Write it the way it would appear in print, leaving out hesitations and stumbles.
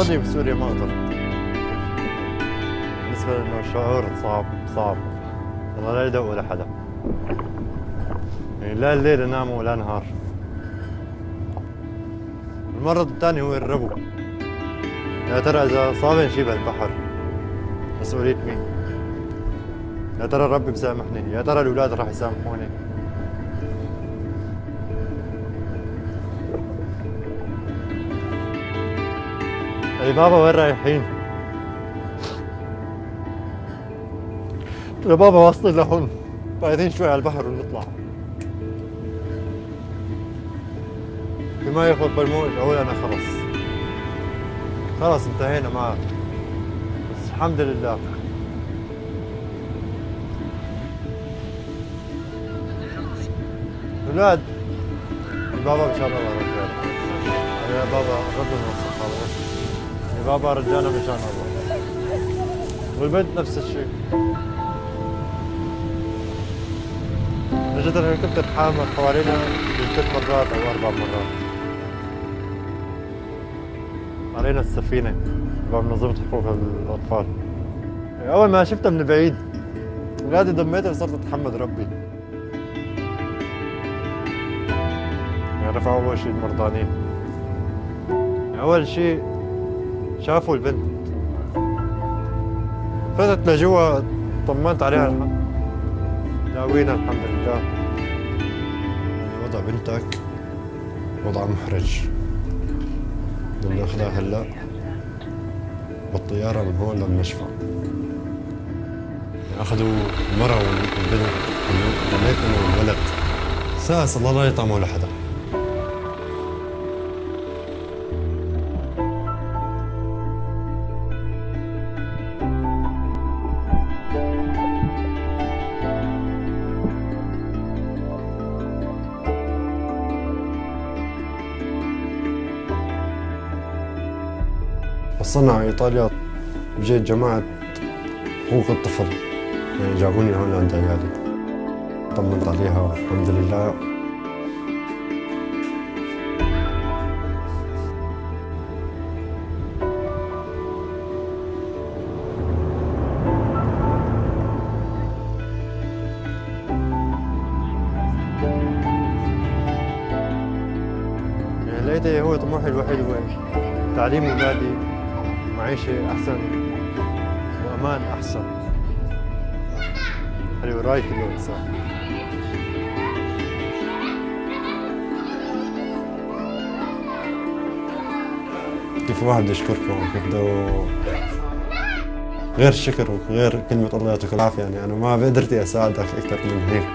وطني بسوريا ما أقدر. بالنسبة لأنه شعور صعب والله لا يدوق لحدا، يعني لا الليل انام ولا نهار. المرض الثاني هو الربو. يا ترى إذا صابني شي بالبحر مسؤولية مين؟ يا ترى ربي بسامحني؟ يا ترى الأولاد راح يسامحوني؟ يا بابا وين رايحين؟ يا بابا واصلين لهون، بعدين شوي على البحر ونطلع. بما ياخذ بالموج أقول أنا خلص انتهينا معه، بس الحمد لله. أولاد البابا مشان الله رجعنا، يا بابا ربنا يوفقك خلاص، يا بابا رجعنا مشان الله، والبنت نفس الشيء. اجت الهليكوبتر حامل حوالينا من 3 مرات او 4 مرات. علينا السفينة تبع منظمة حقوق الأطفال. أول ما شفتها من بعيد ولادي ضميتها وصرت أتحمد ربي. يعني رفعوا أول شيء المرضانين، أول شيء شافوا البنت، فتت لجوا طمنت عليها داوينا الحمد لله. وضع بنتك وضع محرج، بدنا ناخذها هلا بالطيارة من هون للمشفى. أخذوا المرأة والبنت ضميتهم والولد، ساس الله لا يطعمه لحدا. وصلنا على إيطاليا، جيت جماعة حقوق الطفل، يعني جابوني هون عند عيالي، طمنت عليها الحمد لله. يعني لقيت هو طموحي الوحيد هو تعليم أولادي، معيشة أحسن وأمان أحسن. هذه وراي كل إنسان. كيف واحد بده يشكركم، كيف بده غير الشكر وغير كلمة الله يعطيك العافية، يعني أنا ما بقدرتي أساعدك أكثر من هيك.